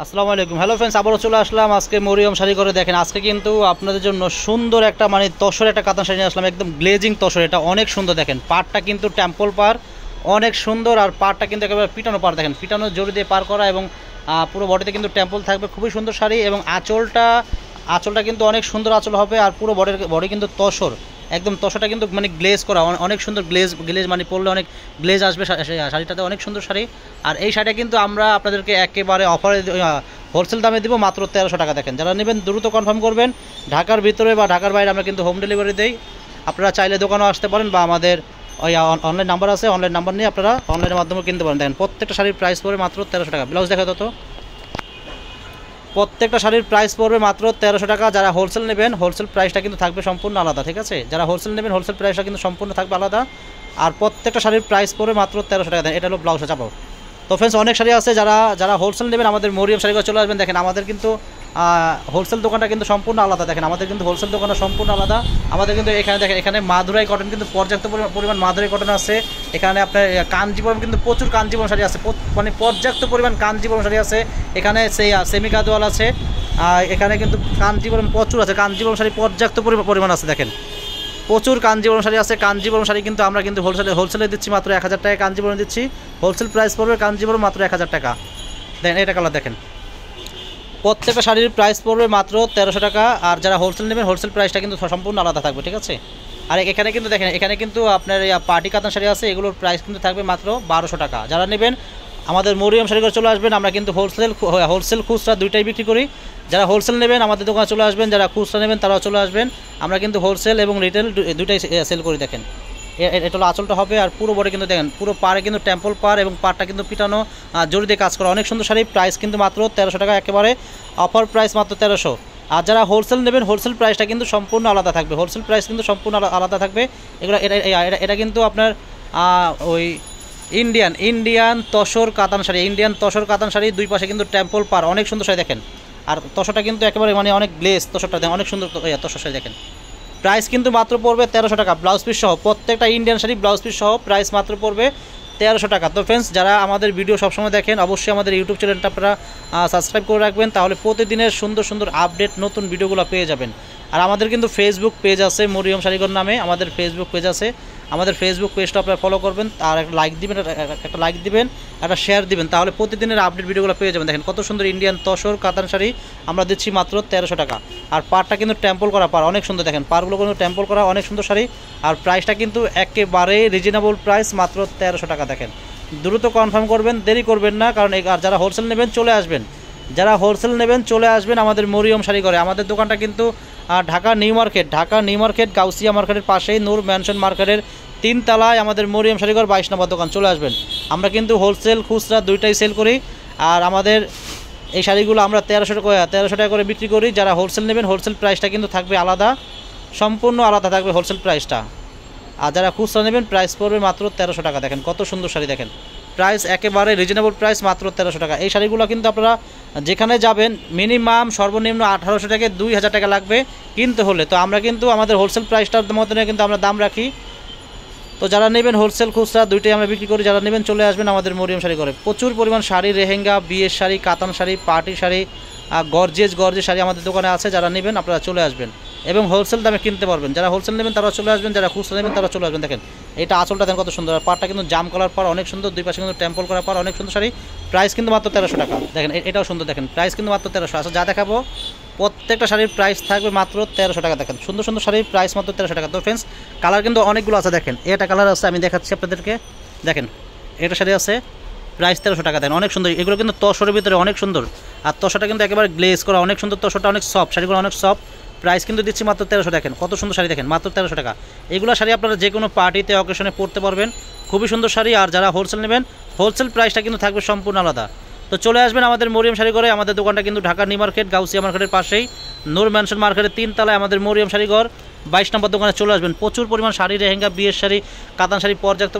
আসসালামু আলাইকুম। Hello friends, আবারও চলে আসলাম আজকে মরিয়ম শাড়ি করে। দেখেন আজকে কিন্তু আপনাদের জন্য সুন্দর একটা তসর একটা কাতান শাড়ি নিয়ে আসলাম, একদম গ্লেজিং তসর। এটা অনেক সুন্দর, দেখেন পাড়টা কিন্তু টেম্পল পার, অনেক সুন্দর। আর পাড়টা কিন্তু একেবারে পিটানো পাড়, দেখেন পিটানো জড়ি দিয়ে পার করা, এবং পুরো বডিতে কিন্তু টেম্পল থাকবে। খুবই সুন্দর শাড়ি, এবং আঁচলটা কিন্তু অনেক সুন্দর আঁচল হবে। আর পুরো বডি কিন্তু তসর, একদম তসরটা কিন্তু গ্লেজ করা, অনেক সুন্দর গ্লেজ পরলে অনেক গ্লেজ আসবে শাড়িটাতে, অনেক সুন্দর শাড়ি। আর এই শাড়িটা কিন্তু আমরা আপনাদেরকে একেবারে অফারে হোলসেল দামে দিব, মাত্র 1300 টাকা। দেখেন যারা নেবেন দ্রুত কনফার্ম করবেন। ঢাকার ভিতরে বা ঢাকার বাইরে আমরা কিন্তু হোম ডেলিভারি দেই। আপনারা চাইলে দোকানেও আসতে পারেন, বা আমাদের ওই অনলাইন নাম্বার আছে, অনলাইন নাম্বার নিয়ে আপনারা অনলাইনের মাধ্যমে কিনতে পারেন। দেখেন প্রত্যেকটা শাড়ির প্রাইস পড়বে মাত্র 1300 টাকা। ব্লাউজ দেখা তো, প্রত্যেকটা শাড়ির প্রাইস পড়বে মাত্র 1300 টাকা। যারা হোলসেল নেবেন হোলসেল প্রাইসটা কিন্তু থাকবে সম্পূর্ণ আলাদা, ঠিক আছে? যারা হোলসেল নেবেন হোলসেল প্রাইসটা কিন্তু সম্পূর্ণ থাকবে আলাদা। আর প্রত্যেকটা শাড়ির প্রাইস পড়বে মাত্র 1300 টাকা। দেন এটা হলো ব্লাউজটা চাপাও। তো ফ্রেন্ডস, অনেক শাড়ি আছে, যারা হোলসেল নেবেন আমাদের মরিয়ম শাড়িঘর চলে আসবেন। দেখেন আমাদের কিন্তু হোলসেল দোকানটা কিন্তু সম্পূর্ণ আলাদা। দেখেন আমাদের কিন্তু হোলসেল দোকানটা সম্পূর্ণ আলাদা। আমাদের কিন্তু এখানে দেখেন, এখানে মাদুরাই কটন কিন্তু পর্যাপ্ত পরিমাণ মাদুরাই কটন আছে। এখানে আপনার কাঞ্জিবরম কিন্তু প্রচুর কাঞ্জিবরম শাড়ি আছে, পর্যাপ্ত পরিমাণ কাঞ্জিবরম শাড়ি আছে। এখানে সেই সেমি কাদোয়াল আছে। এখানে কিন্তু কাঞ্জিবরম প্রচুর আছে, কাঞ্জিবরম শাড়ি পর্যাপ্ত পরিমাণ আছে। দেখেন প্রচুর কাঞ্জিবরম শাড়ি আছে। কাঞ্জিবরম শাড়ি কিন্তু আমরা কিন্তু হোলসেলে দিচ্ছি মাত্র 1000 টাকা। কাঞ্জিবরম দিচ্ছি, হোলসেল প্রাইস পড়বে কাঞ্জিবরম মাত্র 1000 টাকা। দেখেন এটা কালার, দেখেন প্রত্যেকটা শাড়ির প্রাইস পড়বে মাত্র 1300 টাকা। আর যারা হোলসেল নেবেন হোলসেল প্রাইসটা কিন্তু সম্পূর্ণ আলাদা থাকবে, ঠিক আছে? আর এখানে কিন্তু দেখেন, এখানে কিন্তু আপনার পার্টি কাতান শাড়ি আছে, এগুলোর প্রাইস কিন্তু থাকবে মাত্র 1200 টাকা। যারা নেবেন আমাদের মরিয়ম শাড়িঘর চলে আসবেন। আমরা কিন্তু হোলসেল খুচরা দুইটাই বিক্রি করি। যারা হোলসেল নেবেন আমাদের দোকানে চলে আসবেন, যারা খুচরা নেবেন তারাও চলে আসবেন। আমরা কিন্তু হোলসেল এবং রিটেল দুইটাই সেল করি। দেখেন এটা হলো আঁচলটা হবে। আর পুরো বডি কিন্তু দেখেন, পুরো পাড়ে কিন্তু টেম্পল পাড়, এবং পাড়টা কিন্তু পিটানো জড়ি দিয়ে কাজ করা, অনেক সুন্দর শাড়ি। প্রাইস কিন্তু মাত্র 1300 টাকা, একেবারে অফার প্রাইস মাত্র 1300। আর যারা হোলসেল নেবেন হোলসেল প্রাইসটা কিন্তু সম্পূর্ণ আলাদা থাকবে, হোলসেল প্রাইস কিন্তু সম্পূর্ণ আলাদা থাকবে। এগুলো এটা কিন্তু আপনার ওই ইন্ডিয়ান তসর কাতান শাড়ি, ইন্ডিয়ান তসর কাতান শাড়ি। দুই পাশে কিন্তু টেম্পল পাড়, অনেক সুন্দর শাড়ি। দেখেন আর তসরটা কিন্তু একেবারে অনেক গ্লেজ তসরটা, দেখেন অনেক সুন্দর তসর শাড়ি। দেখেন প্রাইস কিন্তু মাত্র পড়বে 1300 টাকা, ব্লাউজ পিস সহ। প্রত্যেকটা ইন্ডিয়ান শাড়ি ব্লাউজ পিস সহ প্রাইস মাত্র পড়বে 1300 টাকা। তো ফ্রেন্ডস, যারা আমাদের ভিডিও সবসময় দেখেন অবশ্যই আমাদের ইউটিউব চ্যানেলটা আপনারা সাবস্ক্রাইব করে রাখবেন, তাহলে প্রতিদিনের সুন্দর সুন্দর আপডেট নতুন ভিডিওগুলো পেয়ে যাবেন। আর আমাদের কিন্তু ফেসবুক পেজ আছে মরিয়ম শাড়িঘর নামে, আমাদের ফেসবুক পেজ আছে। আমাদের ফেসবুক পেজটা আপনারা ফলো করবেন, আর একটা লাইক দিবেন, একটা শেয়ার দিবেন, তাহলে প্রতিদিনের আপডেট ভিডিওগুলো পেয়ে যাবেন। দেখেন কত সুন্দর ইন্ডিয়ান তসর কাতান শাড়ি আমরা দিচ্ছি মাত্র 1300 টাকা। আর পাড়টা কিন্তু টেম্পল করা পাড়, অনেক সুন্দর। দেখেন পাড়গুলো কিন্তু টেম্পল করা, অনেক সুন্দর শাড়ি। আর প্রাইসটা কিন্তু একেবারে রিজনেবল প্রাইস, মাত্র 1300 টাকা। দেখেন দ্রুত কনফার্ম করবেন, দেরি করবেন না, কারণ আর যারা হোলসেল নেবেন চলে আসবেন, আমাদের মরিয়ম শাড়িঘরে। আমাদের দোকানটা কিন্তু ঢাকা নিউ মার্কেট গাউসিয়া মার্কেটের পাশেই, নূর ম্যানশন মার্কেটের 3 তলায় আমাদের মরিয়ম শাড়িঘর 22 নম্বর দোকান। চলে আসবেন। আমরা কিন্তু হোলসেল খুচরা দুইটাই সেল করি। আর আমাদের এই শাড়িগুলো আমরা 1300 টাকা করে বিক্রি করি। যারা হোলসেল নেবেন হোলসেল প্রাইসটা কিন্তু থাকবে আলাদা, সম্পূর্ণ আলাদা থাকবে হোলসেল প্রাইসটা। আর যারা খুচরা নেবেন প্রাইস পড়বে মাত্র 1300 টাকা। দেখেন কত সুন্দর শাড়ি, দেখেন প্রাইস একেবারে রিজনেবল প্রাইস, মাত্র 1300 টাকা। এই শাড়িগুলো কিন্তু আপনারা যেখানে যাবেন মিনিমাম সর্বনিম্ন 1800 থেকে 2000 টাকা লাগবে কিনতে হলে। তো আমরা কিন্তু আমাদের হোলসেল প্রাইসটার মতনে কিন্তু আমরা দাম রাখি। তো যারা নেবেন হোলসেল খুচরা দুইটাই আমরা বিক্রি করি। যারা নেবেন চলে আসবেন আমাদের মরিয়ম শাড়িঘরে। প্রচুর পরিমাণ শাড়ি, রেহেঙ্গা, বিয়ের শাড়ি, কাতান শাড়ি, পার্টি শাড়ি, গর্জিয়াস শাড়ি আমাদের দোকানে আছে। যারা নেবেন আপনারা চলে আসবেন এবং হোলসেল দামে কিনতে পারবেন। যারা হোলসেল নেবেন তারা চলে আসবেন, যারা খুচরা নেবেন তারা চলে আসবেন। দেখেন এটা আঁচলটা দেখেন কত সুন্দর, আর পাড়টা কিন্তু জাম কলার পাড়, অনেক সুন্দর। দুই পাশে কিন্তু টেম্পল করার পাড়, অনেক সুন্দর শাড়ি। প্রাইস কিন্তু মাত্র 1300 টাকা। দেখেন এটাও সুন্দর, দেখেন প্রাইস কিন্তু মাত্র 1300। আচ্ছা যা দেখাবো প্রত্যেকটা শাড়ির প্রাইস থাকবে মাত্র 1300 টাকা। দেখেন সুন্দর সুন্দর শাড়ির প্রাইস মাত্র 1300 টাকা। তো ফ্রেন্ডস, কালার কিন্তু অনেকগুলো আছে। দেখেন এটা কালার আছে, আমি দেখাচ্ছি আপনাদেরকে। দেখেন এটা শাড়ি আছে, প্রাইস 1300 টাকা। দেন অনেক সুন্দর, এগুলো কিন্তু তসরের ভিতরে অনেক সুন্দর। আর তসরটা কিন্তু একেবারে গ্লেজ করা, অনেক সুন্দর। তসরটা অনেক সফট, শাড়িগুলো অনেক সফট। প্রাইস কিন্তু দিচ্ছি মাত্র 1300। দেখেন কত সুন্দর শাড়ি, দেখেন মাত্র 1300 টাকা। এগুলো শাড়ি আপনারা যে কোনো পার্টিতে অকেশনে পরতে পারবেন, খুবই সুন্দর শাড়ি। আর যারা হোলসেল নেবেন হোলসেল প্রাইসটা কিন্তু থাকবে সম্পূর্ণ আলাদা। তো চলে আসবেন আমাদের মরিয়ম শাড়িঘরে। আমাদের দোকানটা কিন্তু ঢাকা নিউ মার্কেট গাউসিয়া মার্কেটের পাশেই, নূর ম্যানশন মার্কেটের 3 তলায় আমাদের মরিয়ম শাড়িঘর 22 নম্বর দোকানে চলে আসবেন। প্রচুর পরিমাণ শাড়ি, রেহেঙ্গা, বিয়ের শাড়ি, কাতান শাড়ি পর্যাপ্ত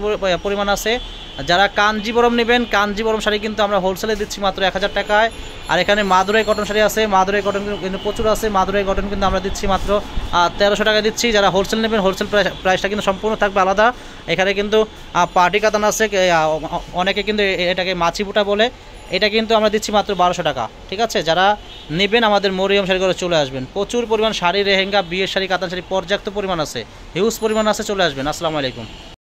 পরিমাণ আছে। যারা কাঞ্জিবরম নেবেন, কাঞ্জিবরম শাড়ি কিন্তু আমরা হোলসেলে দিচ্ছি মাত্র 1000 টাকায়। আর এখানে মাদুরাই কটন শাড়ি আছে, মাদুরাই কটন কিন্তু প্রচুর আছে। মাদুরাই কটন কিন্তু আমরা দিচ্ছি মাত্র 1300 টাকা দিচ্ছি। যারা হোলসেল নেবেন হোলসেল প্রাইসটা কিন্তু সম্পূর্ণ থাকবে আলাদা। এখানে কিন্তু পার্টি কাতান আছে, অনেকে কিন্তু এটাকে মাছি বুটা বলে। এটা কিন্তু আমরা দিচ্ছি মাত্র 1200 টাকা। ঠিক আছে, যারা নেবেন আমাদের মরিয়ম শাড়ি করে চলে আসবেন। প্রচুর পরিমাণ শাড়ি, লেহেঙ্গা, বিয়ের শাড়ি, কাতান শাড়ি পর্যাপ্ত পরিমাণ আছে, হিউজ পরিমাণ আছে, চলে আসবেন। আসসালামু আলাইকুম।